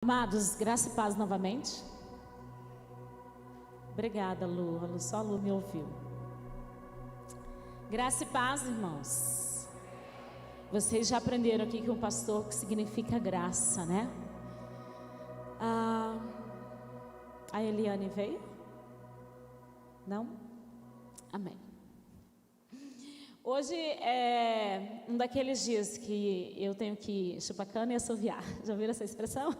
Amados, graça e paz novamente. Obrigada, Lu. Só a Lu me ouviu. Graça e paz, irmãos. Vocês já aprenderam aqui que um pastor que significa graça, né? A Eliane veio? Não? Amém. Hoje é um daqueles dias que eu tenho que chupar cana e assoviar. Já ouviram essa expressão?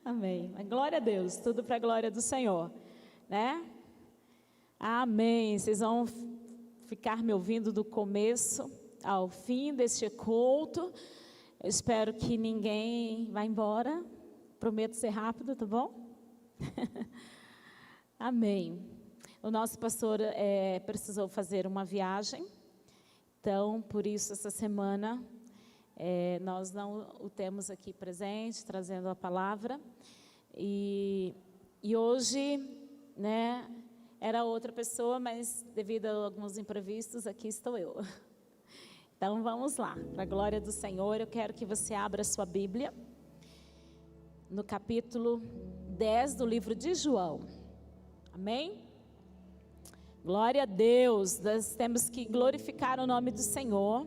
Amém. Glória a Deus, tudo para a glória do Senhor, né? Amém. Vocês vão ficar me ouvindo do começo ao fim deste culto. Eu espero que ninguém vá embora. Prometo ser rápido, tá bom? Amém. O nosso pastor precisou fazer uma viagem, então, por isso, essa semana, nós não o temos aqui presente, trazendo a palavra. E hoje, né, era outra pessoa, mas devido a alguns imprevistos, aqui estou eu. Então, vamos lá, para a glória do Senhor, eu quero que você abra a sua Bíblia, no capítulo 10 do livro de João. Amém? Glória a Deus, nós temos que glorificar o nome do Senhor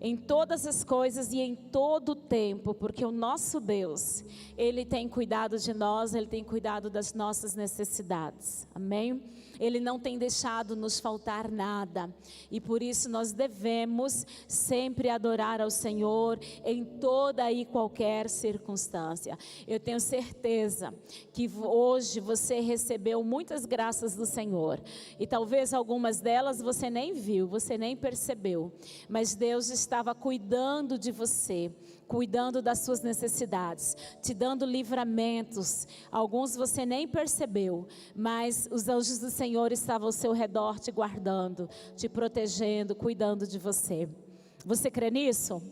em todas as coisas e em todo o tempo, porque o nosso Deus, Ele tem cuidado de nós, Ele tem cuidado das nossas necessidades, amém? Ele não tem deixado nos faltar nada, e por isso nós devemos sempre adorar ao Senhor em toda e qualquer circunstância. Eu tenho certeza que hoje você recebeu muitas graças do Senhor, e talvez algumas delas você nem viu, você nem percebeu, mas Deus estava cuidando de você, cuidando das suas necessidades, te dando livramentos. Alguns você nem percebeu, mas os anjos do Senhor estavam ao seu redor te guardando, te protegendo, cuidando de você. Você crê nisso?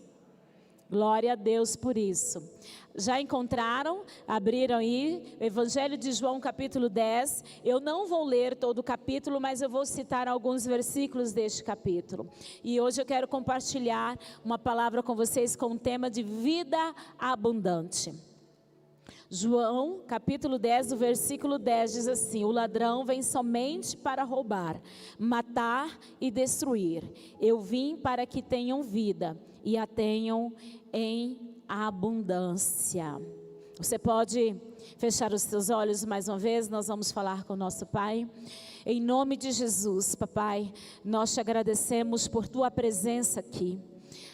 Glória a Deus por isso. Já encontraram? Abriram aí o Evangelho de João capítulo 10. Eu não vou ler todo o capítulo, mas eu vou citar alguns versículos deste capítulo. E hoje eu quero compartilhar uma palavra com vocês com o tema de vida abundante. João capítulo 10, o versículo 10 diz assim: o ladrão vem somente para roubar, matar e destruir. Eu vim para que tenham vida e a tenham em abundância. Você pode fechar os seus olhos mais uma vez, nós vamos falar com o nosso Pai. Em nome de Jesus, Papai, nós te agradecemos por tua presença aqui.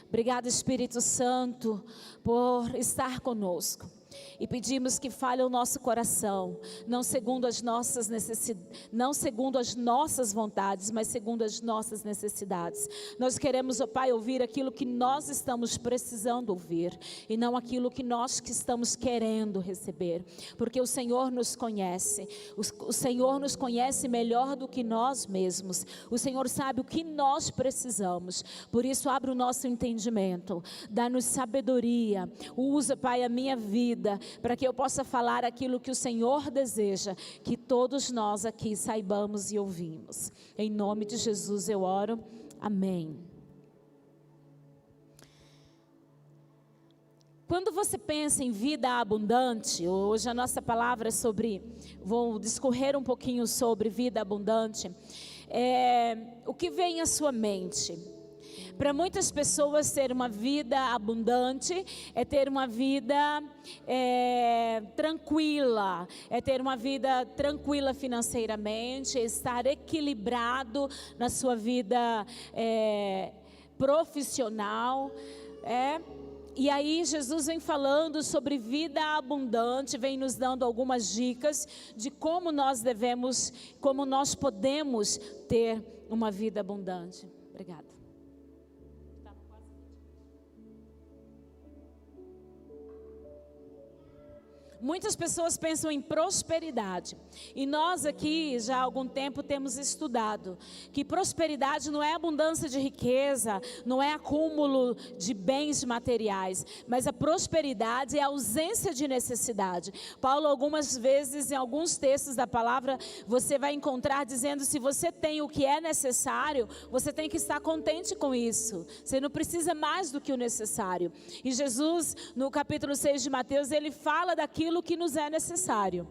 Obrigado, Espírito Santo, por estar conosco. E pedimos que fale o nosso coração, não segundo as nossas necessidades, não segundo as nossas vontades, mas segundo as nossas necessidades. Nós queremos, ó Pai, ouvir aquilo que nós estamos precisando ouvir, e não aquilo que nós que estamos querendo receber, porque o Senhor nos conhece, o Senhor nos conhece melhor do que nós mesmos, o Senhor sabe o que nós precisamos. Por isso abre o nosso entendimento, dá-nos sabedoria, usa, Pai, a minha vida, para que eu possa falar aquilo que o Senhor deseja, que todos nós aqui saibamos e ouvimos. Em nome de Jesus eu oro, amém. Quando você pensa em vida abundante, hoje a nossa palavra é sobre, vou discorrer um pouquinho sobre vida abundante, o que vem à sua mente? Para muitas pessoas ter uma vida abundante é ter uma vida tranquila, é ter uma vida tranquila financeiramente, é estar equilibrado na sua vida profissional, E aí Jesus vem falando sobre vida abundante, vem nos dando algumas dicas de como nós podemos ter uma vida abundante. Obrigada. Muitas pessoas pensam em prosperidade, e nós aqui já há algum tempo temos estudado que prosperidade não é abundância de riqueza, não é acúmulo de bens materiais, mas a prosperidade é a ausência de necessidade. Paulo, algumas vezes, em alguns textos da palavra, você vai encontrar dizendo: se você tem o que é necessário, você tem que estar contente com isso, você não precisa mais do que o necessário. E Jesus, no capítulo 6 de Mateus, ele fala daquilo que nos é necessário.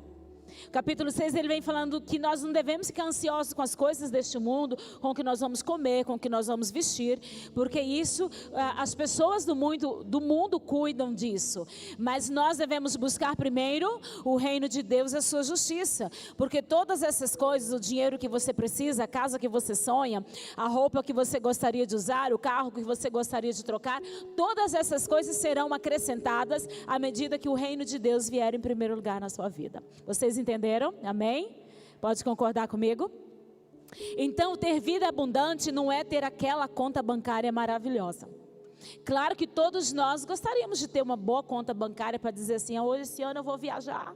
Capítulo 6, ele vem falando que nós não devemos ficar ansiosos com as coisas deste mundo, com o que nós vamos comer, com o que nós vamos vestir, porque isso, as pessoas do mundo cuidam disso, mas nós devemos buscar primeiro o reino de Deus e a sua justiça, porque todas essas coisas, o dinheiro que você precisa, a casa que você sonha, a roupa que você gostaria de usar, o carro que você gostaria de trocar, todas essas coisas serão acrescentadas à medida que o reino de Deus vier em primeiro lugar na sua vida. Vocês entenderam? Amém? Pode concordar comigo? Então, ter vida abundante não é ter aquela conta bancária maravilhosa. Claro que todos nós gostaríamos de ter uma boa conta bancária para dizer assim: hoje, esse ano eu vou viajar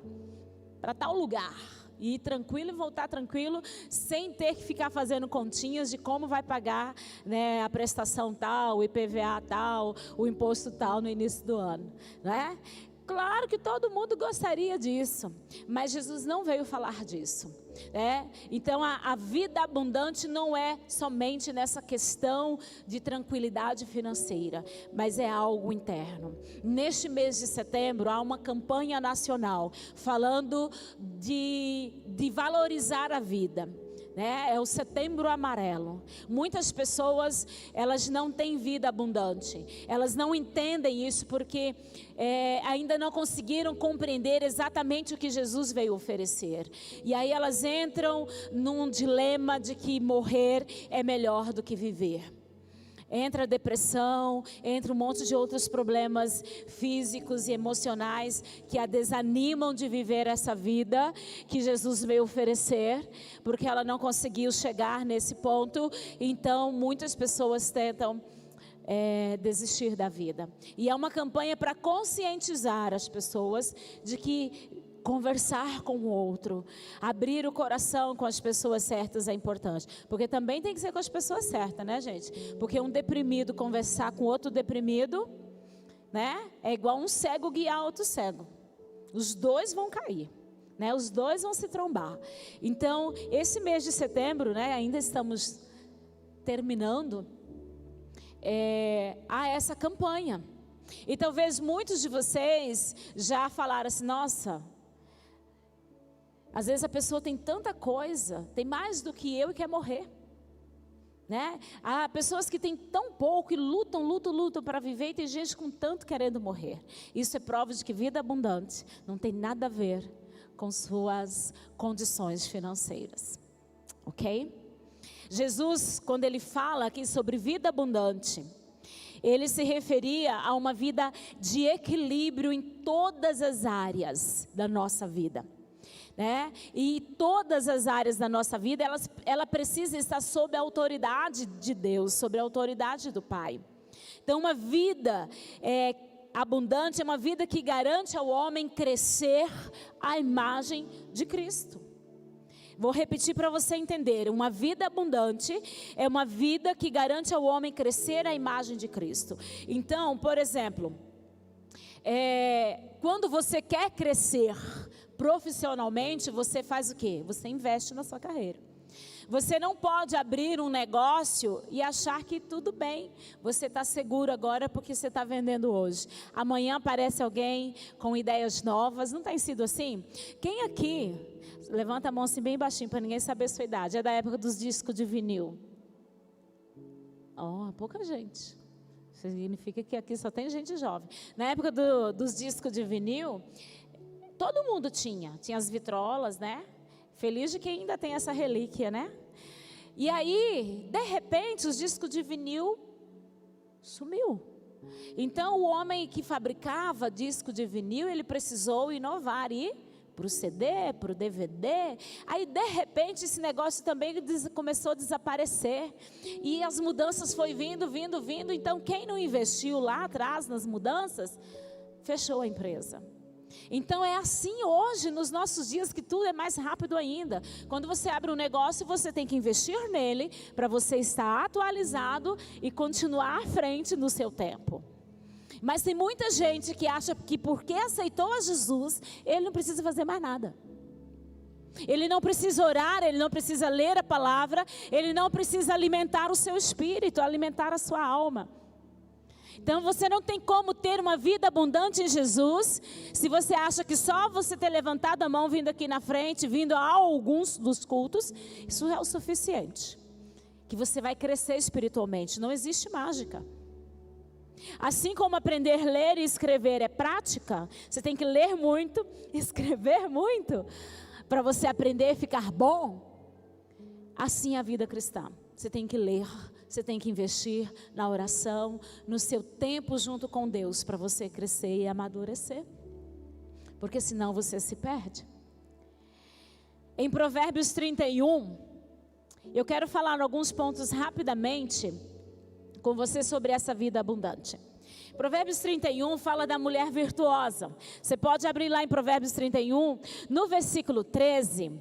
para tal lugar, e ir tranquilo e voltar tranquilo, sem ter que ficar fazendo continhas de como vai pagar, né, a prestação tal, o IPVA tal, o imposto tal no início do ano, né? Claro que todo mundo gostaria disso, mas Jesus não veio falar disso, né? Então a vida abundante não é somente nessa questão de tranquilidade financeira, mas é algo interno. Neste mês de setembro há uma campanha nacional falando de valorizar a vida, né? É o Setembro Amarelo. Muitas pessoas, elas não têm vida abundante, elas não entendem isso porque ainda não conseguiram compreender exatamente o que Jesus veio oferecer, e aí elas entram num dilema de que morrer é melhor do que viver. Entra a depressão, entra um monte de outros problemas físicos e emocionais que a desanimam de viver essa vida que Jesus veio oferecer, porque ela não conseguiu chegar nesse ponto. Então muitas pessoas tentam desistir da vida, e é uma campanha para conscientizar as pessoas de que conversar com o outro, abrir o coração com as pessoas certas é importante, porque também tem que ser com as pessoas certas, né, gente? Porque um deprimido conversar com outro deprimido, né, é igual um cego guiar outro cego, os dois vão cair, né? Os dois vão se trombar. Então esse mês de setembro, né, ainda estamos terminando, há essa campanha, e talvez muitos de vocês já falaram assim: nossa, às vezes a pessoa tem tanta coisa, tem mais do que eu e quer morrer, né? Há pessoas que têm tão pouco e lutam para viver, e tem gente com tanto querendo morrer. Isso é prova de que vida abundante não tem nada a ver com suas condições financeiras, ok? Jesus, quando ele fala aqui sobre vida abundante, ele se referia a uma vida de equilíbrio em todas as áreas da nossa vida, né? E todas as áreas da nossa vida, ela precisa estar sob a autoridade de Deus, sob a autoridade do Pai. Então uma vida abundante é uma vida que garante ao homem crescer à imagem de Cristo. Vou repetir para você entender: uma vida abundante é uma vida que garante ao homem crescer à imagem de Cristo. Então, por exemplo, quando você quer crescer profissionalmente, você faz o quê? Você investe na sua carreira. Você não pode abrir um negócio e achar que tudo bem, você está seguro agora porque você está vendendo hoje. Amanhã aparece alguém com ideias novas. Não tem sido assim? Quem aqui, levanta a mão assim bem baixinho para ninguém saber a sua idade, é da época dos discos de vinil? Pouca gente. Significa que aqui só tem gente jovem. Na época dos discos de vinil, todo mundo tinha as vitrolas, né? Feliz de quem ainda tem essa relíquia, né? E aí, de repente, os discos de vinil sumiu. Então, o homem que fabricava disco de vinil, ele precisou inovar e para o CD, para o DVD. Aí, de repente, esse negócio também começou a desaparecer. E as mudanças foi vindo. Então, quem não investiu lá atrás nas mudanças, fechou a empresa. Então é assim hoje, nos nossos dias, que tudo é mais rápido ainda. Quando você abre um negócio, você tem que investir nele para você estar atualizado e continuar à frente no seu tempo. Mas tem muita gente que acha que porque aceitou a Jesus, ele não precisa fazer mais nada. Ele não precisa orar, ele não precisa ler a palavra, ele não precisa alimentar o seu espírito, alimentar a sua alma. Então você não tem como ter uma vida abundante em Jesus, se você acha que só você ter levantado a mão vindo aqui na frente, vindo a alguns dos cultos, isso é o suficiente. Que você vai crescer espiritualmente, não existe mágica. Assim como aprender a ler e escrever é prática, você tem que ler muito, escrever muito, para você aprender a ficar bom. Assim é a vida cristã. Você tem que ler, você tem que investir na oração, no seu tempo junto com Deus, para você crescer e amadurecer. Porque senão você se perde. Em Provérbios 31, eu quero falar alguns pontos rapidamente com você sobre essa vida abundante. Provérbios 31 fala da mulher virtuosa. Você pode abrir lá em Provérbios 31, no versículo 13.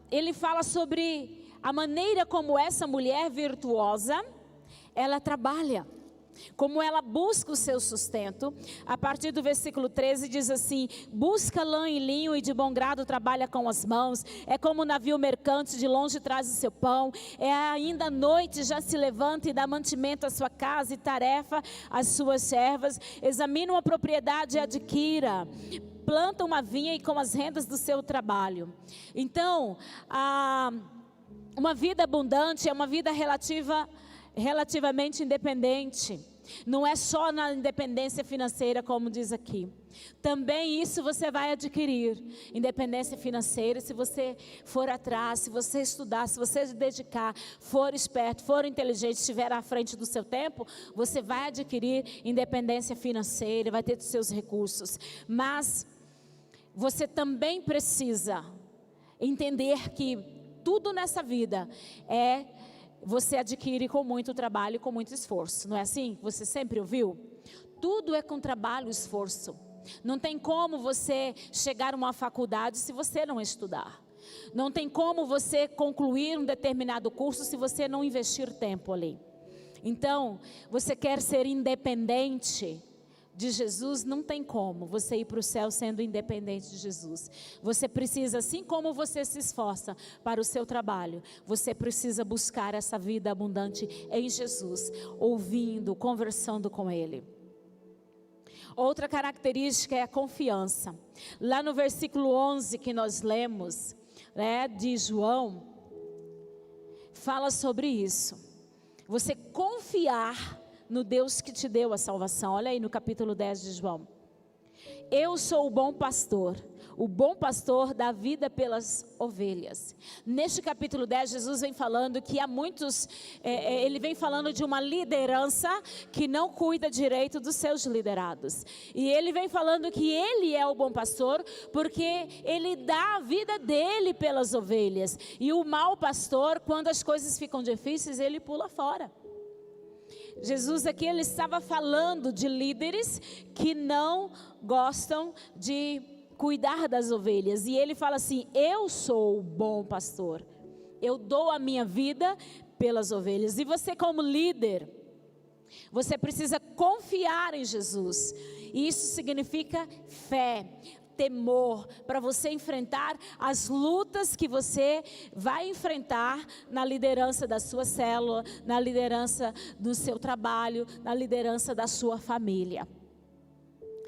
Ele fala sobre a maneira como essa mulher virtuosa, ela trabalha. Como ela busca o seu sustento. A partir do versículo 13 diz assim: busca lã e linho e de bom grado trabalha com as mãos. É como um navio mercante, de longe traz o seu pão. É ainda à noite já se levanta e dá mantimento à sua casa e tarefa às suas servas. Examina uma propriedade e adquira. Planta uma vinha e com as rendas do seu trabalho. Então, uma vida abundante é uma vida relativamente independente. Não é só na independência financeira, como diz aqui. Também isso você vai adquirir. Independência financeira, se você for atrás, se você estudar, se você se dedicar, for esperto, for inteligente, estiver à frente do seu tempo, você vai adquirir independência financeira, vai ter os seus recursos. Mas você também precisa entender que tudo nessa vida você adquire com muito trabalho e com muito esforço. Não é assim? Você sempre ouviu? Tudo é com trabalho e esforço. Não tem como você chegar a uma faculdade se você não estudar. Não tem como você concluir um determinado curso se você não investir tempo ali. Então, você quer ser independente de Jesus, não tem como você ir para o céu sendo independente de Jesus. Você precisa, assim como você se esforça para o seu trabalho, você precisa buscar essa vida abundante em Jesus, ouvindo, conversando com Ele. Outra característica é a confiança. Lá no versículo 11 que nós lemos, de João, fala sobre isso. Você confiar no Deus que te deu a salvação. Olha aí no capítulo 10 de João. Eu sou o bom pastor dá vida pelas ovelhas. Neste capítulo 10, Jesus vem falando que há muitos, ele vem falando de uma liderança que não cuida direito dos seus liderados. E ele vem falando que ele é o bom pastor, porque ele dá a vida dele pelas ovelhas. E o mau pastor, quando as coisas ficam difíceis, ele pula fora. Jesus aqui, ele estava falando de líderes que não gostam de cuidar das ovelhas. E ele fala assim: eu sou o bom pastor. Eu dou a minha vida pelas ovelhas. E você, como líder, você precisa confiar em Jesus. E isso significa fé, temor, para você enfrentar as lutas que você vai enfrentar na liderança da sua célula, na liderança do seu trabalho, na liderança da sua família.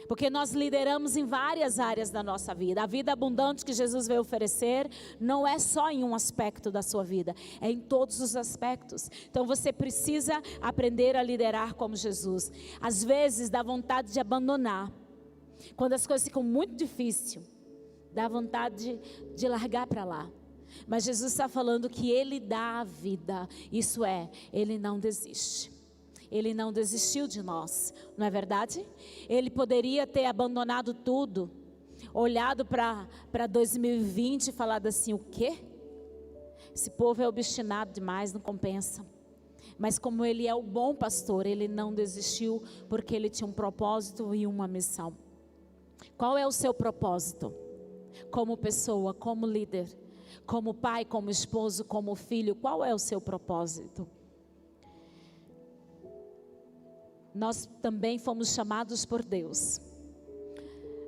Porque nós lideramos em várias áreas da nossa vida. A vida abundante que Jesus veio oferecer não é só em um aspecto da sua vida, é em todos os aspectos. Então você precisa aprender a liderar como Jesus. Às vezes dá vontade de abandonar. Quando as coisas ficam muito difíceis, dá vontade de largar para lá. Mas Jesus está falando que Ele dá a vida. Isso é, Ele não desiste. Ele não desistiu de nós, não é verdade? Ele poderia ter abandonado tudo, olhado para 2020 e falado assim: o quê? Esse povo é obstinado demais, não compensa. Mas como Ele é o bom pastor, Ele não desistiu, porque Ele tinha um propósito e uma missão. Qual é o seu propósito? Como pessoa, como líder, como pai, como esposo, como filho, qual é o seu propósito? Nós também fomos chamados por Deus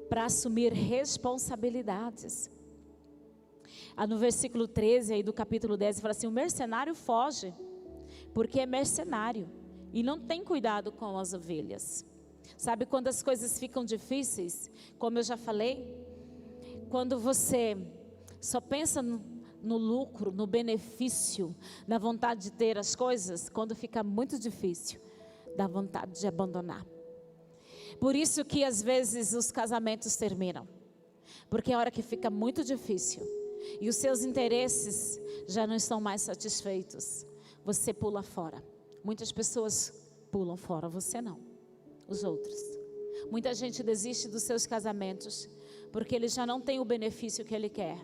para assumir responsabilidades. No versículo 13 aí do capítulo 10, fala assim: o mercenário foge, porque é mercenário e não tem cuidado com as ovelhas. Sabe quando as coisas ficam difíceis? Como eu já falei, quando você só pensa no lucro, no benefício, na vontade de ter as coisas, quando fica muito difícil, dá vontade de abandonar. Por isso que às vezes os casamentos terminam, porque a hora que fica muito difícil e os seus interesses já não estão mais satisfeitos, você pula fora. Muitas pessoas pulam fora, você não, os outros. Muita gente desiste dos seus casamentos porque ele já não tem o benefício que ele quer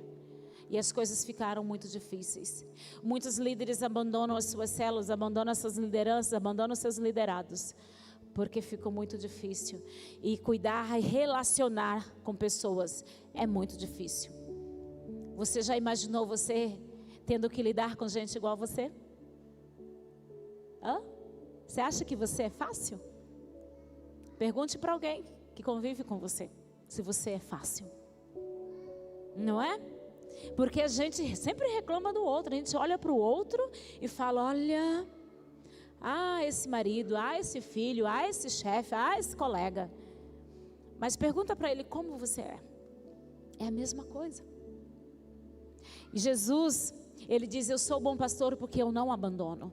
e as coisas ficaram muito difíceis. Muitos líderes abandonam as suas células, abandonam as suas lideranças, abandonam os seus liderados porque ficou muito difícil. E cuidar e relacionar com pessoas é muito difícil. Você já imaginou você tendo que lidar com gente igual a você? Você acha que você é fácil? Pergunte para alguém que convive com você se você é fácil. Não é? Porque a gente sempre reclama do outro. A gente olha para o outro e fala: olha, esse marido, esse filho, esse chefe, esse colega. Mas pergunta para ele como você é. É a mesma coisa. E Jesus, ele diz: eu sou o bom pastor porque eu não abandono.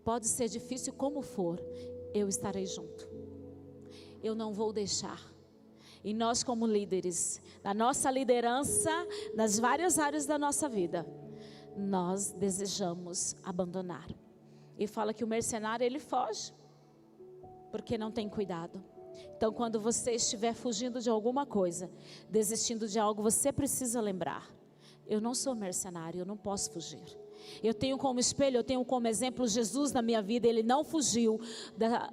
Pode ser difícil como for, eu estarei junto. Eu não vou deixar. E nós como líderes, na nossa liderança, nas várias áreas da nossa vida, nós desejamos abandonar. E fala que o mercenário, ele foge, porque não tem cuidado. Então quando você estiver fugindo de alguma coisa, desistindo de algo, você precisa lembrar: eu não sou mercenário, eu não posso fugir. Eu tenho como espelho, eu tenho como exemplo Jesus na minha vida. Ele não fugiu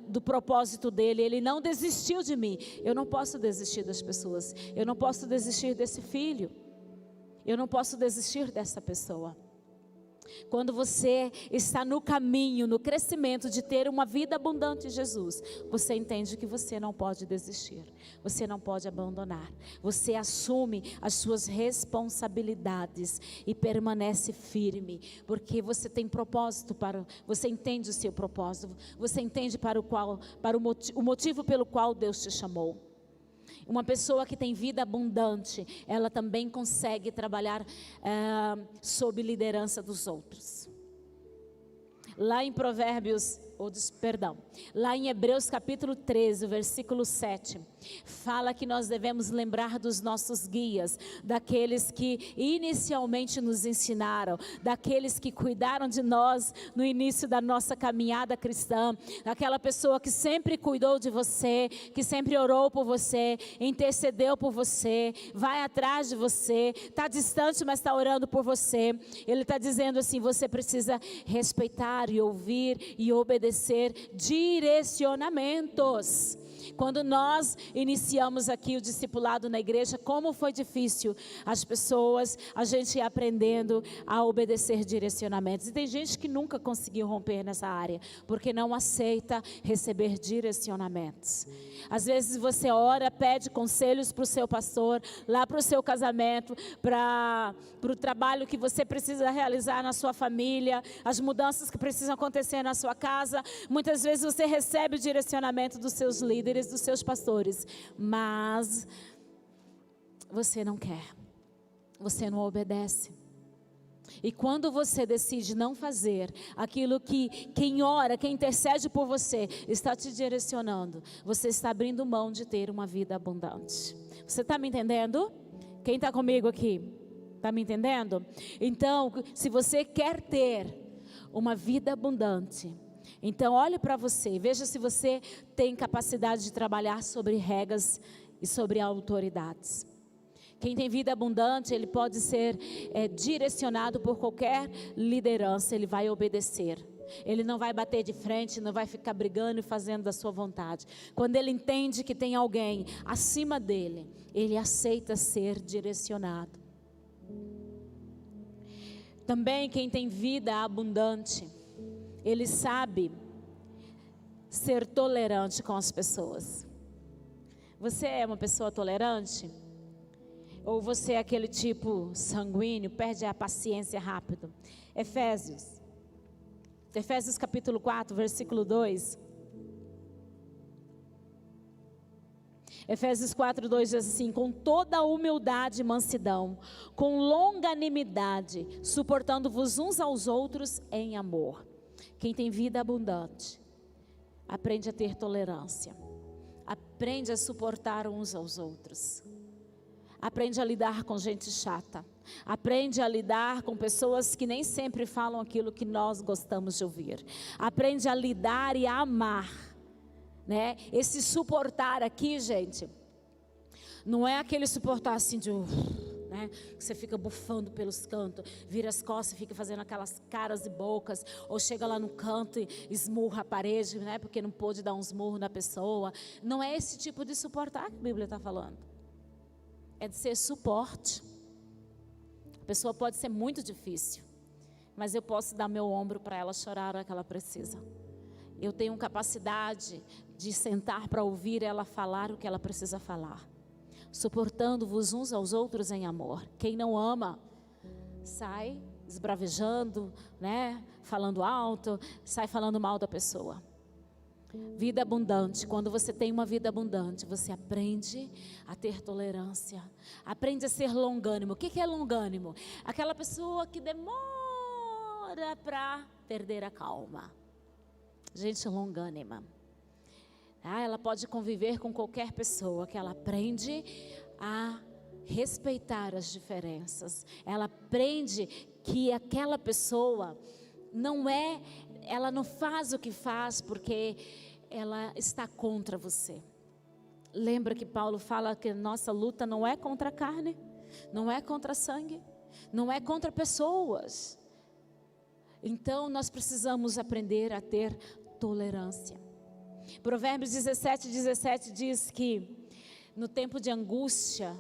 do propósito dele, ele não desistiu de mim. Eu não posso desistir das pessoas, eu não posso desistir desse filho, eu não posso desistir dessa pessoa. Quando você está no caminho, no crescimento de ter uma vida abundante em Jesus, você entende que você não pode desistir, você não pode abandonar. Você assume as suas responsabilidades e permanece firme, porque você tem propósito você entende o seu propósito, você entende o motivo pelo qual Deus te chamou. Uma pessoa que tem vida abundante, ela também consegue trabalhar sob liderança dos outros. Lá em lá em Hebreus capítulo 13, versículo 7, fala que nós devemos lembrar dos nossos guias, daqueles que inicialmente nos ensinaram, daqueles que cuidaram de nós no início da nossa caminhada cristã, daquela pessoa que sempre cuidou de você, que sempre orou por você, intercedeu por você, vai atrás de você, está distante, mas está orando por você. Ele está dizendo assim: você precisa respeitar e ouvir e obedecer direcionamentos. Quando nós iniciamos aqui o discipulado na igreja, como foi difícil as pessoas, a gente ia aprendendo a obedecer direcionamentos. E tem gente que nunca conseguiu romper nessa área, porque não aceita receber direcionamentos. Às vezes você ora, pede conselhos para o seu pastor, lá para o seu casamento, para o trabalho que você precisa realizar na sua família, as mudanças que precisam acontecer na sua casa. Muitas vezes você recebe o direcionamento dos seus líderes, dos seus pastores, mas você não quer, você não obedece. E quando você decide não fazer aquilo que quem ora, quem intercede por você está te direcionando, você está abrindo mão de ter uma vida abundante. Você está me entendendo? Quem está comigo aqui? Está me entendendo? Então, se você quer ter uma vida abundante, então olhe para você, veja se você tem capacidade de trabalhar sobre regras e sobre autoridades. Quem tem vida abundante, ele pode ser direcionado por qualquer liderança, ele vai obedecer. Ele não vai bater de frente, não vai ficar brigando e fazendo da sua vontade. Quando ele entende que tem alguém acima dele, ele aceita ser direcionado. Também quem tem vida abundante, ele sabe ser tolerante com as pessoas. Você é uma pessoa tolerante? Ou você é aquele tipo sanguíneo, perde a paciência rápido? Efésios capítulo 4, versículo 2. Efésios 4, 2 diz assim: com toda a humildade e mansidão, com longanimidade, suportando-vos uns aos outros em amor. Quem tem vida abundante, aprende a ter tolerância, aprende a suportar uns aos outros, aprende a lidar com gente chata, aprende a lidar com pessoas que nem sempre falam aquilo que nós gostamos de ouvir, aprende a lidar e a amar, né? Esse suportar aqui, gente, não é aquele suportar assim de né? Que você fica bufando pelos cantos, vira as costas e fica fazendo aquelas caras e bocas, ou chega lá no canto e esmurra a parede, né? Porque não pôde dar uns murros na pessoa. Não é esse tipo de suportar que a Bíblia está falando. É de ser suporte. A pessoa pode ser muito difícil, mas eu posso dar meu ombro para ela chorar a hora que ela precisa. Eu tenho capacidade de sentar para ouvir ela falar o que ela precisa falar, suportando-vos uns aos outros em amor. Quem não ama, sai esbravejando, né? Falando alto, sai falando mal da pessoa. Vida abundante. Quando você tem uma vida abundante, você aprende a ter tolerância, aprende a ser longânimo. O que é longânimo? Aquela pessoa que demora para perder a calma. Gente longânima. Ela pode conviver com qualquer pessoa, que ela aprende a respeitar as diferenças. Ela aprende que aquela pessoa ela não faz o que faz porque ela está contra você. Lembra que Paulo fala que nossa luta não é contra a carne, não é contra sangue, não é contra pessoas. Então nós precisamos aprender a ter tolerância. Provérbios 17 diz que no tempo de angústia,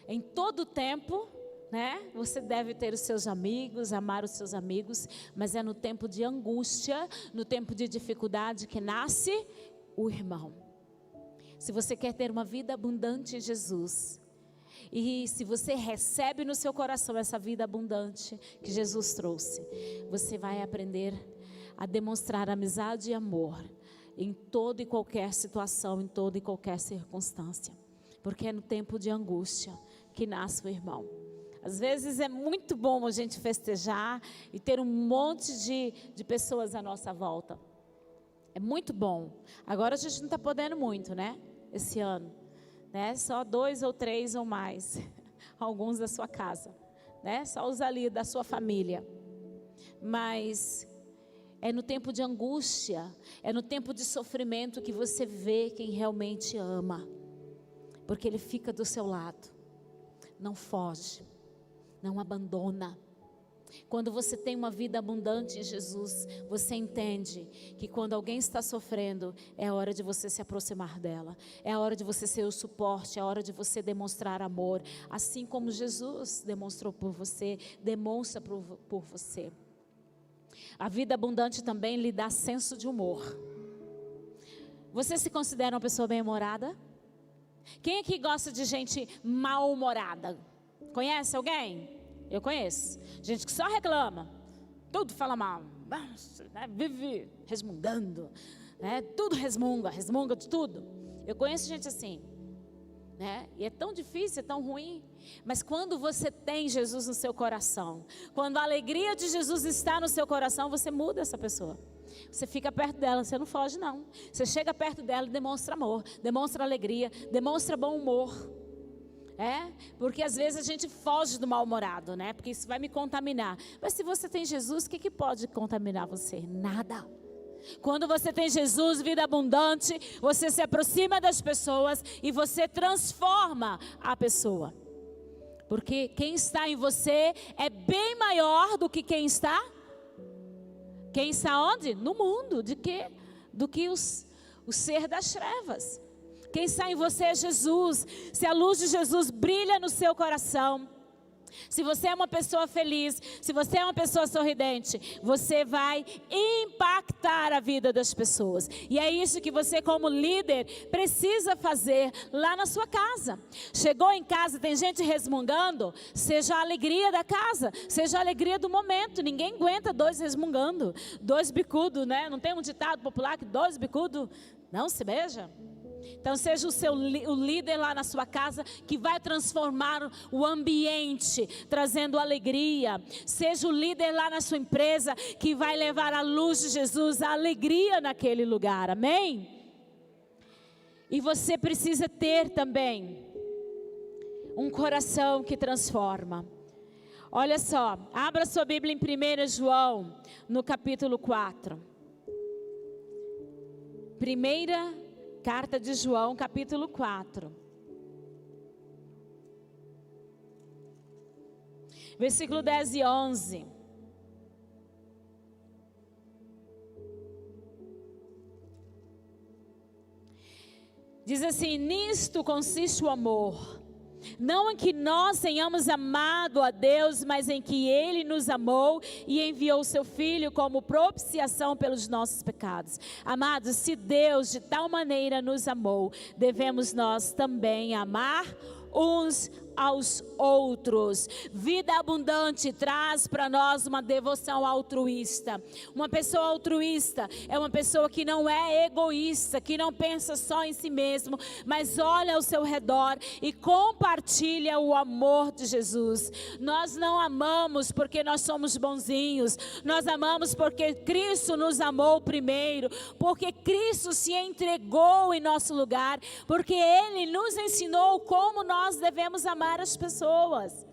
em todo tempo, né, você deve ter os seus amigos, amar os seus amigos, mas é no tempo de angústia, no tempo de dificuldade que nasce o irmão. Se você quer ter uma vida abundante em Jesus, e se você recebe no seu coração essa vida abundante que Jesus trouxe, você vai aprender a demonstrar amizade e amor em toda e qualquer situação, em toda e qualquer circunstância, porque é no tempo de angústia que nasce o irmão. Às vezes é muito bom a gente festejar e ter um monte de pessoas à nossa volta, é muito bom. Agora a gente não está podendo muito, né, esse ano, né, só 2 ou 3 ou mais, alguns da sua casa, né, só os ali da sua família, mas é no tempo de angústia, é no tempo de sofrimento que você vê quem realmente ama, porque ele fica do seu lado, não foge, não abandona. Quando você tem uma vida abundante em Jesus, você entende que quando alguém está sofrendo, é a hora de você se aproximar dela, é a hora de você ser o suporte, é a hora de você demonstrar amor, assim como Jesus demonstrou por você, demonstra por você. A vida abundante também lhe dá senso de humor. Você se considera uma pessoa bem-humorada? Quem aqui gosta de gente mal-humorada? Conhece alguém? Eu conheço. Gente que só reclama, tudo fala mal, né? Vive resmungando, né? Tudo resmunga de tudo. Eu conheço gente assim, né? E é tão difícil, é tão ruim. Mas quando você tem Jesus no seu coração, quando a alegria de Jesus está no seu coração, você muda essa pessoa. Você fica perto dela, você não foge não. Você chega perto dela e demonstra amor, demonstra alegria, demonstra bom humor. Porque às vezes a gente foge do mal-humorado, né? Porque isso vai me contaminar. Mas se você tem Jesus, o que pode contaminar você? Nada. Quando você tem Jesus, vida abundante, você se aproxima das pessoas e você transforma a pessoa. Porque quem está em você é bem maior do que quem está Quem está onde? No mundo. De quê? Do que o ser das trevas. Quem está em você é Jesus. Se a luz de Jesus brilha no seu coração, se você é uma pessoa feliz, se você é uma pessoa sorridente, você vai impactar a vida das pessoas. E é isso que você, como líder, precisa fazer lá na sua casa. Chegou em casa, tem gente resmungando, seja a alegria da casa, seja a alegria do momento. Ninguém aguenta dois resmungando, dois bicudos, né? Não tem um ditado popular que dois bicudos não se beija? Então seja o líder lá na sua casa que vai transformar o ambiente, trazendo alegria. Seja o líder lá na sua empresa que vai levar a luz de Jesus, a alegria naquele lugar, amém? E você precisa ter também um coração que transforma. Olha só, abra sua Bíblia em 1 João, no capítulo 4. Carta de João, capítulo 4. Versículo 10 e 11. Diz assim: nisto consiste o amor. Não em que nós tenhamos amado a Deus, mas em que Ele nos amou e enviou o seu Filho como propiciação pelos nossos pecados. Amados, se Deus de tal maneira nos amou, devemos nós também amar uns aos outros. Vida abundante traz para nós uma devoção altruísta. Uma pessoa altruísta é uma pessoa que não é egoísta, que não pensa só em si mesmo, mas olha ao seu redor e compartilha o amor de Jesus. Nós não amamos porque nós somos bonzinhos, nós amamos porque Cristo nos amou primeiro, porque Cristo se entregou em nosso lugar, porque Ele nos ensinou como nós devemos amar as pessoas.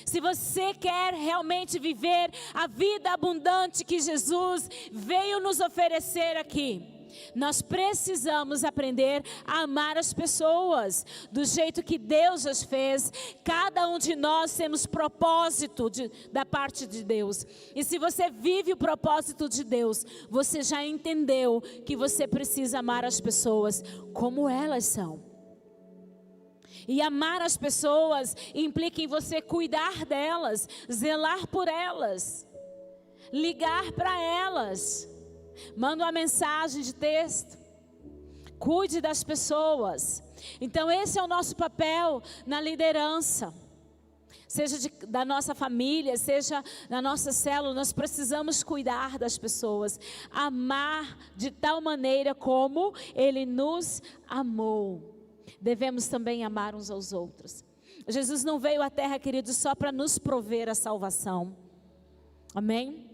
Se você quer realmente viver a vida abundante que Jesus veio nos oferecer aqui, nós precisamos aprender a amar as pessoas do jeito que Deus as fez. Cada um de nós temos propósito da parte de Deus. E se você vive o propósito de Deus, você já entendeu que você precisa amar as pessoas como elas são. E amar as pessoas implica em você cuidar delas, zelar por elas, ligar para elas, manda uma mensagem de texto, cuide das pessoas. Então esse é o nosso papel na liderança, seja da nossa família, seja na nossa célula. Nós precisamos cuidar das pessoas, amar de tal maneira como Ele nos amou. Devemos também amar uns aos outros. Jesus não veio à terra, queridos, só para nos prover a salvação. Amém?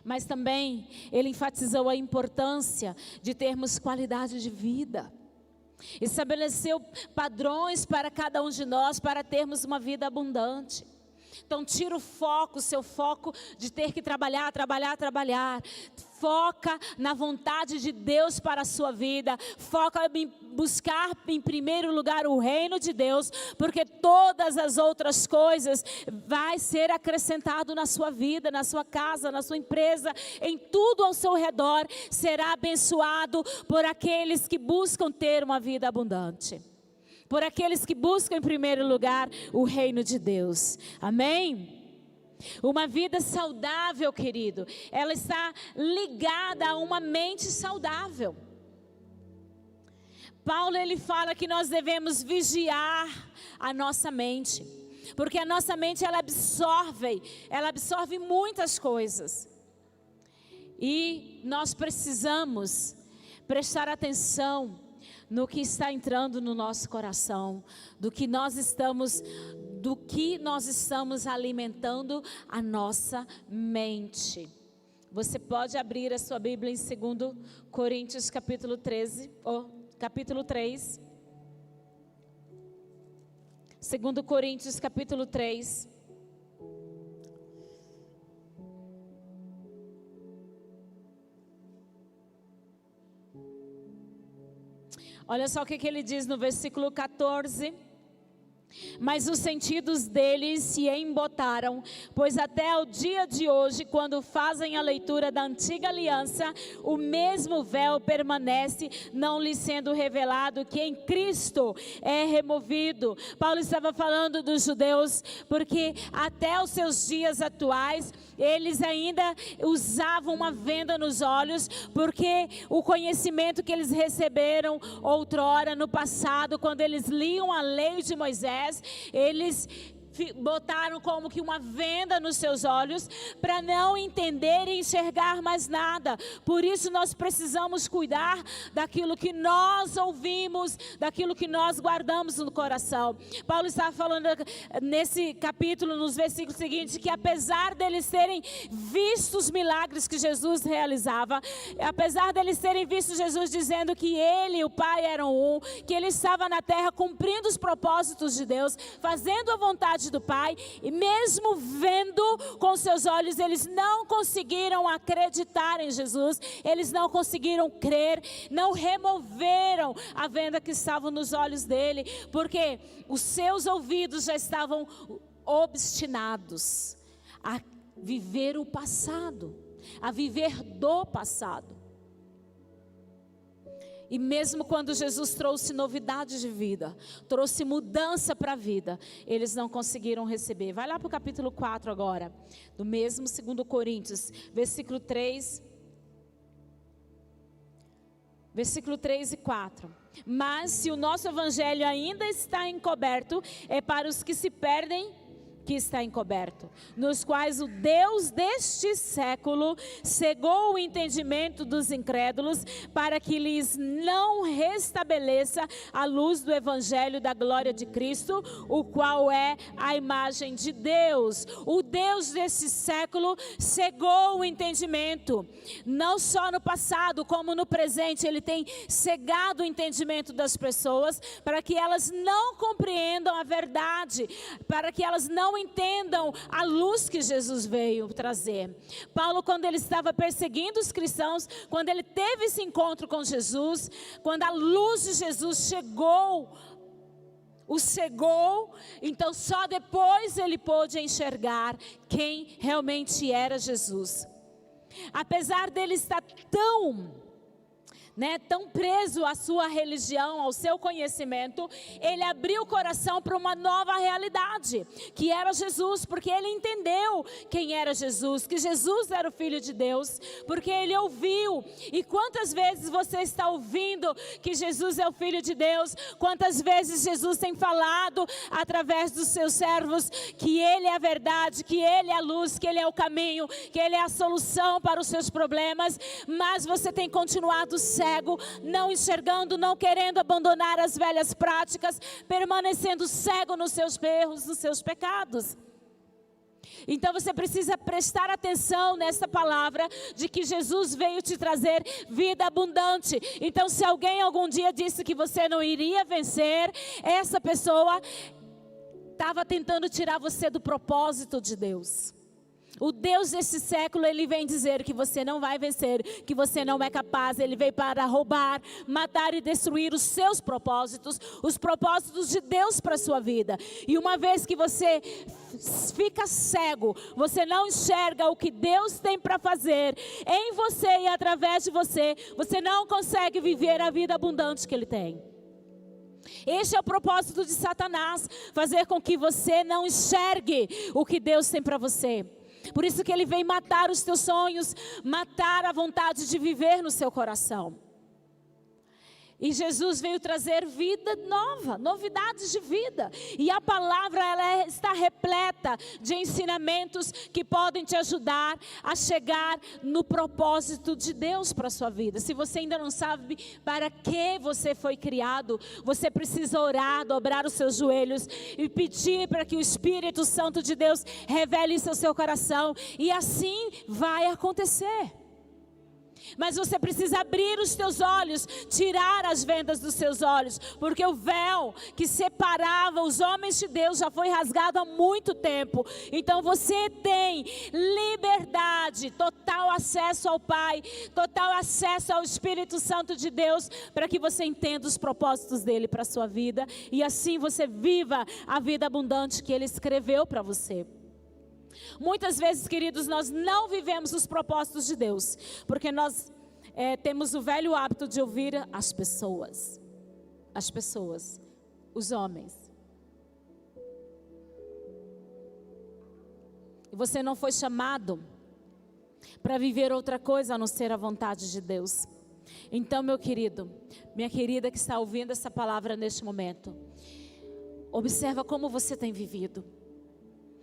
Mas também Ele enfatizou a importância de termos qualidade de vida. Estabeleceu padrões para cada um de nós para termos uma vida abundante. Então tira o foco, o seu foco de ter que trabalhar. Foca na vontade de Deus para a sua vida. Foca em buscar em primeiro lugar o reino de Deus, porque todas as outras coisas vai ser acrescentado na sua vida, na sua casa, na sua empresa, em tudo ao seu redor será abençoado por aqueles que buscam ter uma vida abundante. Por aqueles que buscam em primeiro lugar o reino de Deus. Amém? Uma vida saudável, querido, ela está ligada a uma mente saudável. Paulo, ele fala que nós devemos vigiar a nossa mente, porque a nossa mente ela absorve muitas coisas. E nós precisamos prestar atenção no que está entrando no nosso coração, do que nós estamos alimentando a nossa mente. Você pode abrir a sua Bíblia em 2 Coríntios capítulo 3. 2 Coríntios capítulo 3. Olha só o que ele diz no versículo 14. Mas os sentidos deles se embotaram, pois até o dia de hoje, quando fazem a leitura da antiga aliança, o mesmo véu permanece, não lhes sendo revelado que em Cristo é removido. Paulo estava falando dos judeus, porque até os seus dias atuais, eles ainda usavam uma venda nos olhos, porque o conhecimento que eles receberam outrora, no passado, quando eles liam a lei de Moisés, eles botaram como que uma venda nos seus olhos para não entender e enxergar mais nada. Por isso nós precisamos cuidar daquilo que nós ouvimos, daquilo que nós guardamos no coração. Paulo está falando nesse capítulo, nos versículos seguintes, que apesar deles terem visto os milagres que Jesus realizava, apesar deles terem visto Jesus dizendo que ele e o Pai eram um, que ele estava na terra cumprindo os propósitos de Deus, fazendo a vontade do Pai, e mesmo vendo com seus olhos, eles não conseguiram acreditar em Jesus, eles não conseguiram crer, não removeram a venda que estava nos olhos dele, porque os seus ouvidos já estavam obstinados a viver o passado, a viver do passado. E mesmo quando Jesus trouxe novidade de vida, trouxe mudança para a vida, eles não conseguiram receber. Vai lá para o capítulo 4 agora, do mesmo 2 Coríntios, versículo 3 e 4. Mas se o nosso evangelho ainda está encoberto, é para os que se perdem que está encoberto, nos quais o Deus deste século cegou o entendimento dos incrédulos, para que lhes não restabeleça a luz do evangelho da glória de Cristo, o qual é a imagem de Deus. O Deus deste século cegou o entendimento, não só no passado, como no presente. Ele tem cegado o entendimento das pessoas, para que elas não compreendam a verdade, para que elas não entendam a luz que Jesus veio trazer. Paulo, quando ele estava perseguindo os cristãos, quando ele teve esse encontro com Jesus, quando a luz de Jesus o cegou, então só depois ele pôde enxergar quem realmente era Jesus. Apesar dele estar tão preso à sua religião, ao seu conhecimento, ele abriu o coração para uma nova realidade, que era Jesus, porque ele entendeu quem era Jesus, que Jesus era o Filho de Deus, porque ele ouviu. E quantas vezes você está ouvindo que Jesus é o Filho de Deus? Quantas vezes Jesus tem falado através dos seus servos que ele é a verdade, que ele é a luz, que ele é o caminho, que ele é a solução para os seus problemas, mas você tem continuado cego, não enxergando, não querendo abandonar as velhas práticas, permanecendo cego nos seus erros, nos seus pecados. Então você precisa prestar atenção nessa palavra de que Jesus veio te trazer vida abundante. Então, se alguém algum dia disse que você não iria vencer, essa pessoa estava tentando tirar você do propósito de Deus. O Deus desse século, ele vem dizer que você não vai vencer, que você não é capaz. Ele veio para roubar, matar e destruir os seus propósitos, os propósitos de Deus para a sua vida. E uma vez que você fica cego, você não enxerga o que Deus tem para fazer em você e através de você, você não consegue viver a vida abundante que Ele tem. Este é o propósito de Satanás, fazer com que você não enxergue o que Deus tem para você. Por isso que ele vem matar os teus sonhos, matar a vontade de viver no seu coração. E Jesus veio trazer vida nova, novidades de vida. E a palavra, ela está repleta de ensinamentos que podem te ajudar a chegar no propósito de Deus para a sua vida. Se você ainda não sabe para que você foi criado, você precisa orar, dobrar os seus joelhos e pedir para que o Espírito Santo de Deus revele isso ao seu coração. E assim vai acontecer. Mas você precisa abrir os teus olhos, tirar as vendas dos seus olhos, porque o véu que separava os homens de Deus já foi rasgado há muito tempo. Então você tem liberdade, total acesso ao Pai, total acesso ao Espírito Santo de Deus, para que você entenda os propósitos dele para a sua vida, e assim você viva a vida abundante que ele escreveu para você. Muitas vezes, queridos, nós não vivemos os propósitos de Deus, porque nós temos o velho hábito de ouvir as pessoas, os homens. E você não foi chamado para viver outra coisa a não ser a vontade de Deus. Então, meu querido, minha querida que está ouvindo essa palavra neste momento, observa como você tem vivido.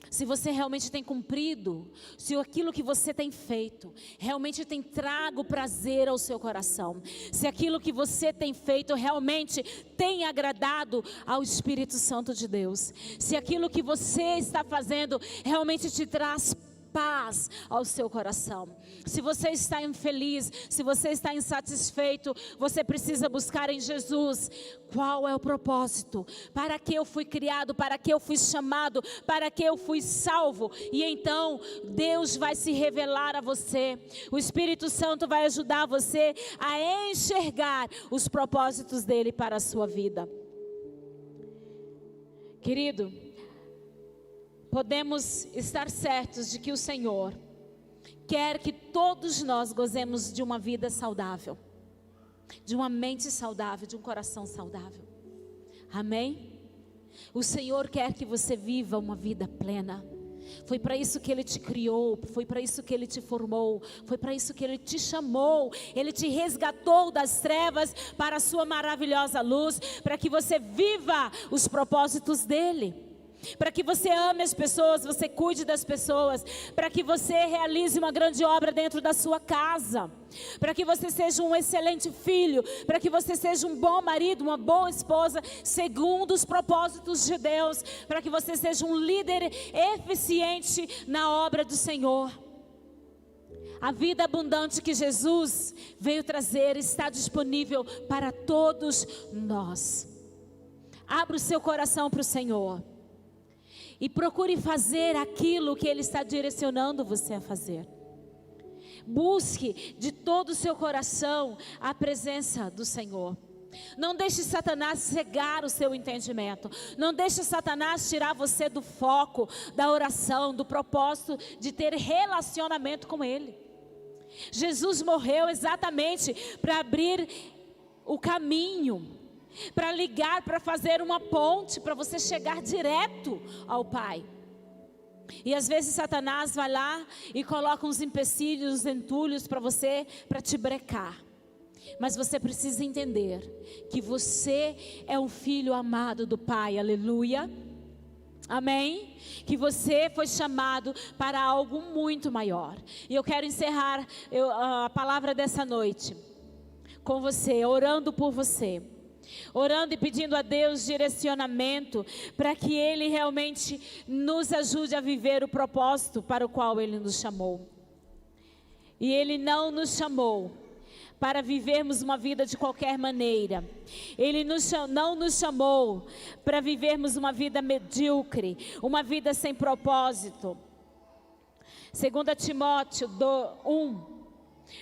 Se você realmente tem cumprido, se aquilo que você tem feito realmente tem trago prazer ao seu coração, se aquilo que você tem feito realmente tem agradado ao Espírito Santo de Deus, se aquilo que você está fazendo realmente te traz paz ao seu coração. Se você está infeliz, se você está insatisfeito, você precisa buscar em Jesus qual é o propósito, para que eu fui criado, para que eu fui chamado, para que eu fui salvo. E então Deus vai se revelar a você, o Espírito Santo vai ajudar você a enxergar os propósitos dele para a sua vida. Querido, podemos estar certos de que o Senhor quer que todos nós gozemos de uma vida saudável, de uma mente saudável, de um coração saudável. Amém? O Senhor quer que você viva uma vida plena. Foi para isso que Ele te criou, foi para isso que Ele te formou, foi para isso que Ele te chamou. Ele te resgatou das trevas para a sua maravilhosa luz, para que você viva os propósitos dEle, para que você ame as pessoas, você cuide das pessoas, para que você realize uma grande obra dentro da sua casa, para que você seja um excelente filho, para que você seja um bom marido, uma boa esposa, segundo os propósitos de Deus, para que você seja um líder eficiente na obra do Senhor. A vida abundante que Jesus veio trazer está disponível para todos nós. Abra o seu coração para o Senhor e procure fazer aquilo que Ele está direcionando você a fazer. Busque de todo o seu coração a presença do Senhor. Não deixe Satanás cegar o seu entendimento. Não deixe Satanás tirar você do foco, da oração, do propósito de ter relacionamento com Ele. Jesus morreu exatamente para abrir o caminho, para ligar, para fazer uma ponte, para você chegar direto ao Pai. E às vezes Satanás vai lá e coloca uns empecilhos, uns entulhos para você, para te brecar. Mas você precisa entender que você é um filho amado do Pai, aleluia. Amém? Que você foi chamado para algo muito maior. E eu quero encerrar a palavra dessa noite com você, orando por você. Orando e pedindo a Deus direcionamento para que Ele realmente nos ajude a viver o propósito para o qual Ele nos chamou. E Ele não nos chamou para vivermos uma vida de qualquer maneira. Ele não nos chamou para vivermos uma vida medíocre, uma vida sem propósito. 2 Timóteo 1.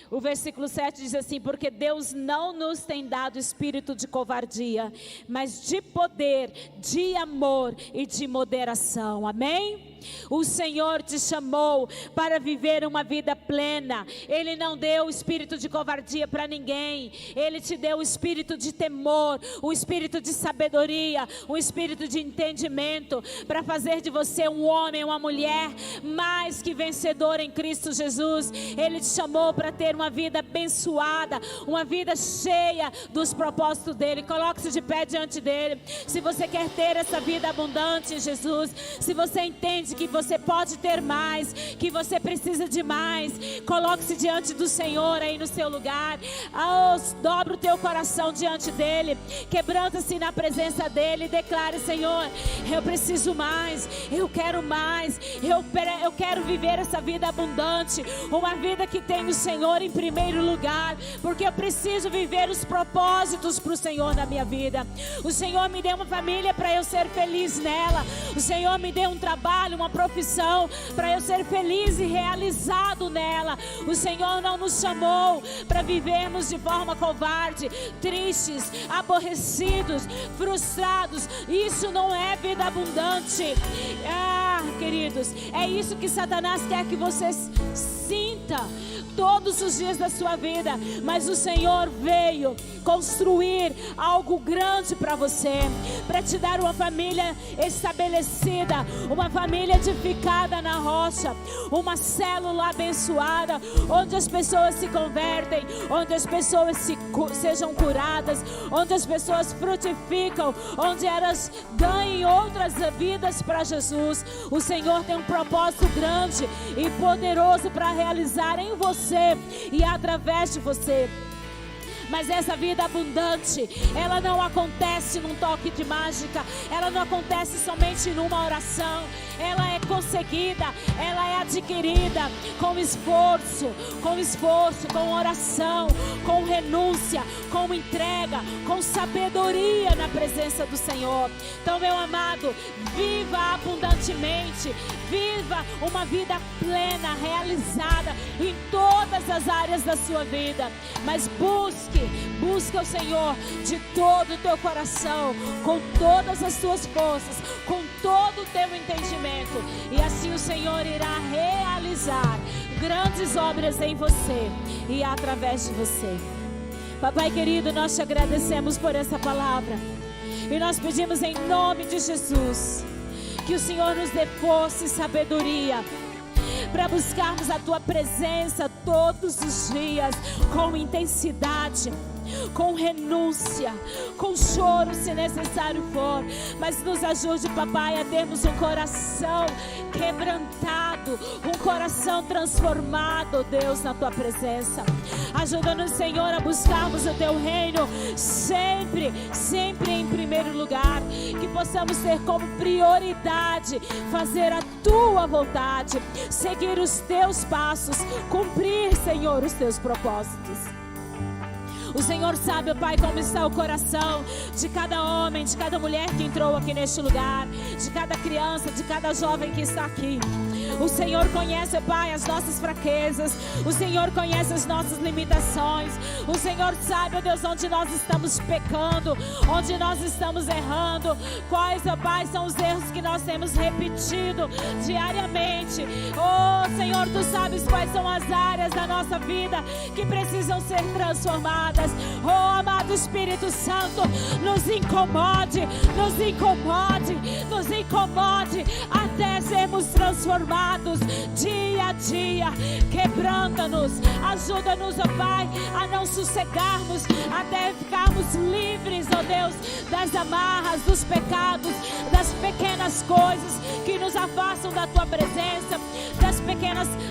O versículo 7 diz assim: porque Deus não nos tem dado espírito de covardia, mas de poder, de amor e de moderação. Amém? O Senhor te chamou para viver uma vida plena. Ele não deu o espírito de covardia para ninguém. Ele te deu o espírito de temor, o espírito de sabedoria, o espírito de entendimento, para fazer de você um homem, uma mulher mais que vencedor em Cristo Jesus. Ele te chamou para ter uma vida abençoada, uma vida cheia dos propósitos dele. Coloque-se de pé diante dele. Se você quer ter essa vida abundante em Jesus, se você entende entende que você pode ter mais, que você precisa de mais, coloque-se diante do Senhor aí no seu lugar. Dobra o teu coração diante dele, quebranta-se na presença dele e declare: Senhor, eu preciso mais, eu quero mais, eu quero viver essa vida abundante, uma vida que tem o Senhor em primeiro lugar, porque eu preciso viver os propósitos para o Senhor na minha vida. O Senhor me deu uma família para eu ser feliz nela, o Senhor me deu um trabalho, uma profissão para eu ser feliz e realizado nela. O Senhor não nos chamou para vivermos de forma covarde, tristes, aborrecidos, frustrados. Isso não é vida abundante. Queridos, é isso que Satanás quer que você sinta todos os dias da sua vida, mas o Senhor veio construir algo grande para você, para te dar uma família estabelecida, uma família edificada na rocha, uma célula abençoada, onde as pessoas se convertem, onde as pessoas sejam curadas, onde as pessoas frutificam, onde elas ganhem outras vidas para Jesus. O Senhor tem um propósito grande e poderoso para realizar em você e através de você. Mas essa vida abundante, ela não acontece num toque de mágica, ela não acontece somente numa oração. Ela é conseguida, ela é adquirida com esforço, com oração, com renúncia, com entrega, com sabedoria na presença do Senhor. Então, meu amado, viva abundantemente, viva uma vida plena, realizada em todas as áreas da sua vida, mas busque o Senhor de todo o teu coração, com todas as tuas forças, com todo o teu entendimento, e assim o Senhor irá realizar grandes obras em você e através de você. Papai querido, nós te agradecemos por essa palavra e nós pedimos em nome de Jesus que o Senhor nos dê força e sabedoria para buscarmos a tua presença todos os dias, com intensidade, com renúncia, com choro se necessário for, mas nos ajude, papai, a termos um coração quebrantado, um coração transformado, Deus, na tua presença. Ajuda-nos, Senhor, a buscarmos o teu reino sempre, sempre em primeiro lugar, que possamos ter como prioridade fazer a tua vontade, seguir os teus passos, cumprir, Senhor, os teus propósitos. O Senhor sabe, Pai, como está o coração de cada homem, de cada mulher que entrou aqui neste lugar, de cada criança, de cada jovem que está aqui. O Senhor conhece, Pai, as nossas fraquezas. O Senhor conhece as nossas limitações. O Senhor sabe, ó Deus, onde nós estamos pecando, onde nós estamos errando. Quais, ó Pai, são os erros que nós temos repetido diariamente. Oh, Senhor, Tu sabes quais são as áreas da nossa vida que precisam ser transformadas. Oh, amado Espírito Santo, nos incomode, nos incomode, nos incomode até sermos transformados dia a dia. Quebranta-nos, ajuda-nos, ó Pai, a não sossegarmos até ficarmos livres, ó Deus, das amarras, dos pecados, das pequenas coisas que nos afastam da Tua presença,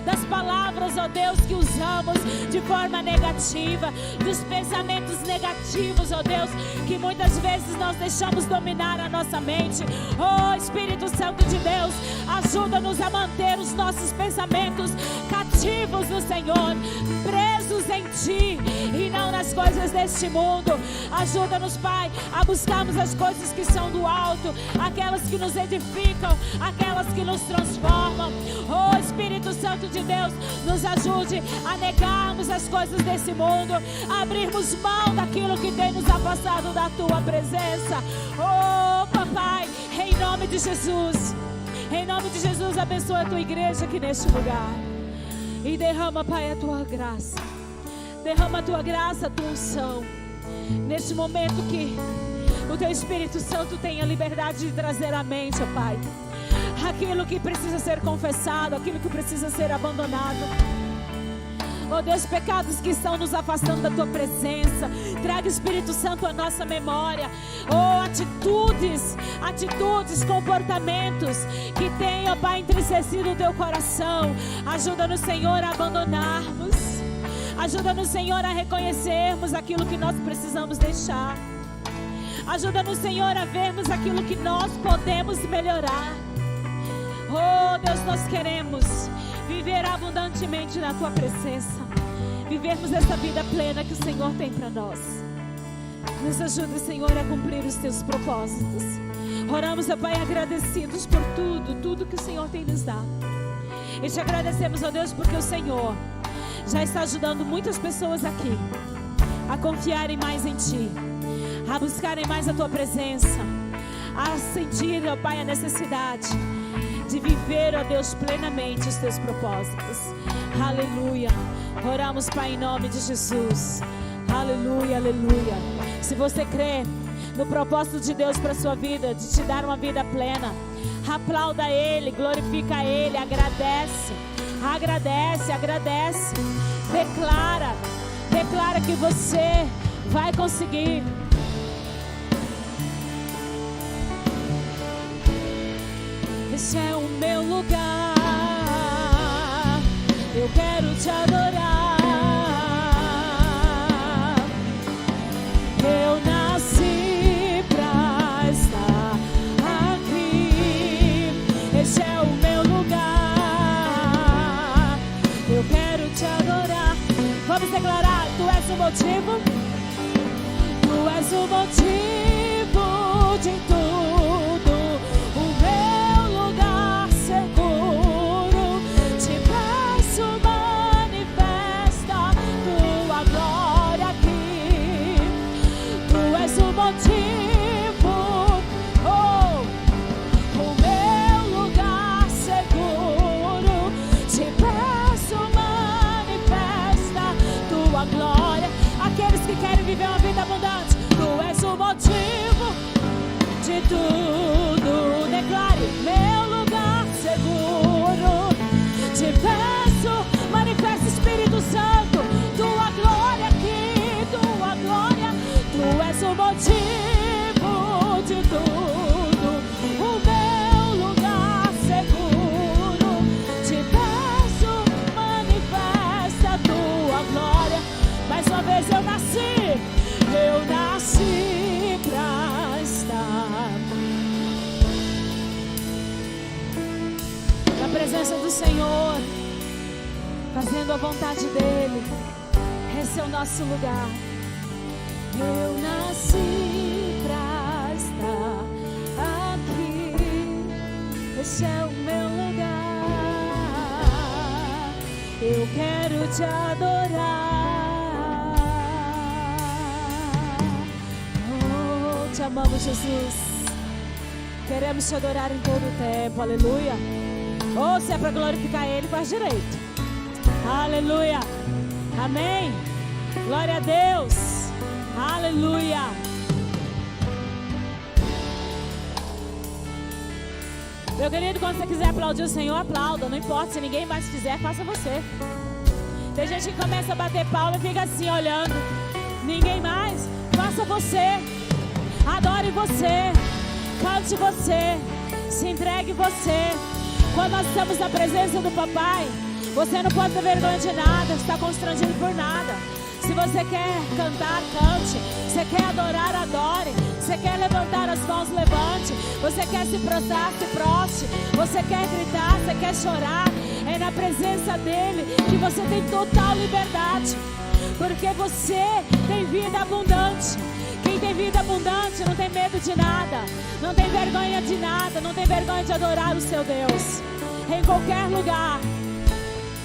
das palavras, ó Deus, que usamos de forma negativa, dos pensamentos negativos, ó Deus, que muitas vezes nós deixamos dominar a nossa mente. Oh, Espírito Santo de Deus, ajuda-nos a manter os nossos pensamentos cativos no Senhor, presos em Ti e não nas coisas deste mundo. Ajuda-nos, Pai, a buscarmos as coisas que são do alto, aquelas que nos edificam, aquelas que nos transformam. Oh, Espírito Santo de Deus, nos ajude a negarmos as coisas desse mundo, a abrirmos mão daquilo que tem nos afastado da Tua presença. Oh, Papai, em nome de Jesus, em nome de Jesus, abençoa a Tua igreja aqui neste lugar e derrama, Pai, a Tua graça. Derrama a Tua graça, a Tua unção, neste momento que o Teu Espírito Santo tenha liberdade de trazer à mente, ó Pai, aquilo que precisa ser confessado, aquilo que precisa ser abandonado. Oh Deus, pecados que estão nos afastando da Tua presença. Traga, Espírito Santo, a nossa memória. Oh, atitudes, comportamentos que tenham, Pai, entristecido o Teu coração. Ajuda-nos, Senhor, a abandonarmos. Ajuda-nos, Senhor, a reconhecermos aquilo que nós precisamos deixar. Ajuda-nos, Senhor, a vermos aquilo que nós podemos melhorar. Oh Deus, nós queremos viver abundantemente na Tua presença, vivermos essa vida plena que o Senhor tem para nós. Nos ajude, Senhor, a cumprir os Teus propósitos. Oramos, ó Pai, agradecidos por tudo que o Senhor tem nos dado. E te agradecemos, ó Deus, porque o Senhor já está ajudando muitas pessoas aqui a confiarem mais em Ti, a buscarem mais a Tua presença, a sentir, ó Pai, a necessidade de viver, ó Deus, plenamente os Teus propósitos. Aleluia. Oramos, Pai, em nome de Jesus. Aleluia, aleluia. Se você crê no propósito de Deus para a sua vida, de te dar uma vida plena, aplauda Ele, glorifica Ele, agradece. Declara que você vai conseguir. Esse é o meu lugar, eu quero te adorar. Eu nasci pra estar aqui. Esse é o meu lugar, eu quero te adorar. Vamos declarar: Tu és o motivo, Tu és o motivo de tudo. O meu lugar seguro, te peço, manifesta Tua glória aqui. Tu és o motivo, oh, o meu lugar seguro, te peço, manifesta Tua glória. Aqueles que querem viver uma vida abundante, Tu és o motivo de tudo. Declare: meu lugar seguro, te peço, manifesta, Espírito Santo, Tua glória aqui, Tua glória. Tu és o motivo de tudo. O meu lugar seguro, te peço, manifesta Tua glória. Mais uma vez, eu nasci pra estar na presença do Senhor, fazendo a vontade dEle. Esse é o nosso lugar. Eu nasci pra estar aqui. Esse é o meu lugar, eu quero te adorar. Te amamos, Jesus. Queremos te adorar em todo o tempo. Aleluia. Ou se é para glorificar Ele, faz direito. Aleluia. Amém. Glória a Deus. Aleluia. Meu querido, quando você quiser aplaudir o Senhor, aplauda. Não importa, se ninguém mais fizer, faça você. Tem gente que começa a bater palma e fica assim olhando. Ninguém mais, faça você. Adore você, cante você, se entregue você. Quando nós estamos na presença do Papai, você não pode ter vergonha de nada, está constrangido por nada. Se você quer cantar, cante. Você quer adorar, adore. Você quer levantar as mãos, levante. Você quer se prostrar, se proste. Você quer gritar, você quer chorar. É na presença dEle que você tem total liberdade, porque você tem vida abundante. Quem tem vida abundante não tem medo de nada, não tem vergonha de nada, não tem vergonha de adorar o seu Deus. Em qualquer lugar,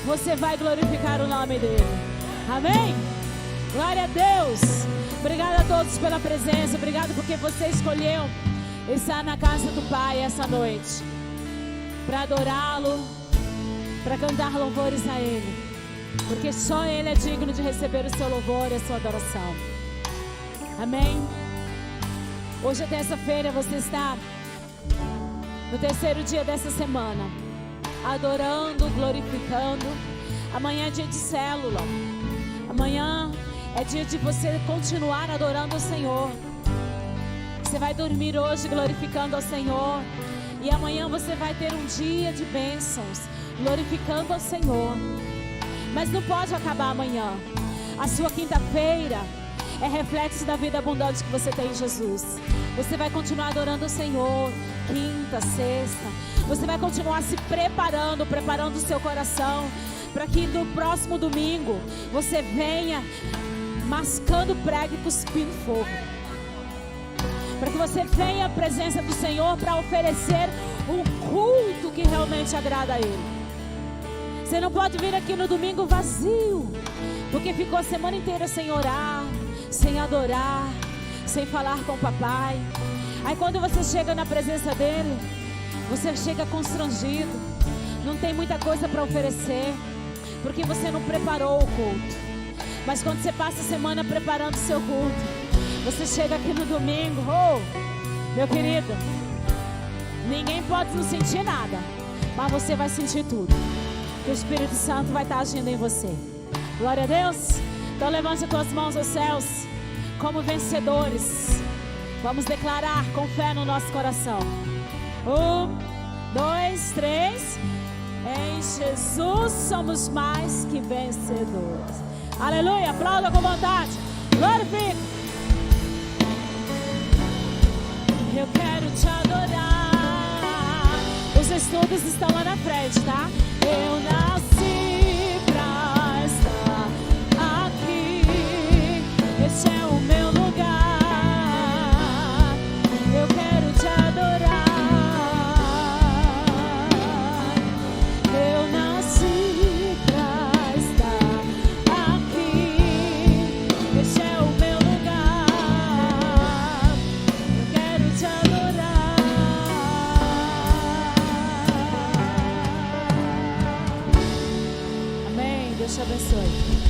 você vai glorificar o nome dEle. Amém? Glória a Deus. Obrigada a todos pela presença. Obrigado porque você escolheu estar na casa do Pai essa noite, para adorá-lo, para cantar louvores a Ele, porque só Ele é digno de receber o seu louvor e a sua adoração. Amém? Hoje é terça-feira, você está no terceiro dia dessa semana, adorando, glorificando, Amanhã é dia de célula. Amanhã é dia de você continuar adorando o Senhor. Você vai dormir hoje glorificando ao Senhor. E amanhã você vai ter um dia de bênçãos, glorificando ao Senhor. Mas não pode acabar amanhã. A sua quinta-feira é reflexo da vida abundante que você tem em Jesus. Você vai continuar adorando o Senhor, quinta, sexta. Você vai continuar se preparando o seu coração, para que no próximo domingo você venha mascando prego e cuspindo fogo. Para que você venha à presença do Senhor para oferecer um culto que realmente agrada a Ele. Você não pode vir aqui no domingo vazio, porque ficou a semana inteira sem orar, sem adorar, sem falar com o papai. Aí quando você chega na presença dele, você chega constrangido, não tem muita coisa para oferecer, porque você não preparou o culto. Mas quando você passa a semana preparando o seu culto, você chega aqui no domingo, meu querido, ninguém pode não sentir nada, mas você vai sentir tudo, que o Espírito Santo vai estar agindo em você. Glória a Deus. Então levante as tuas mãos aos céus como vencedores. Vamos declarar com fé no nosso coração. 1, 2, 3. Em Jesus somos mais que vencedores. Aleluia, aplauda com vontade. Glorifica. Eu quero te adorar. Os estudos estão lá na frente, tá? Eu nasci pra estar aqui. Este é o meu lugar. Eu quero te adorar. Eu nasci pra estar aqui. Este é o meu lugar. Eu quero te adorar. Amém. Deus te abençoe.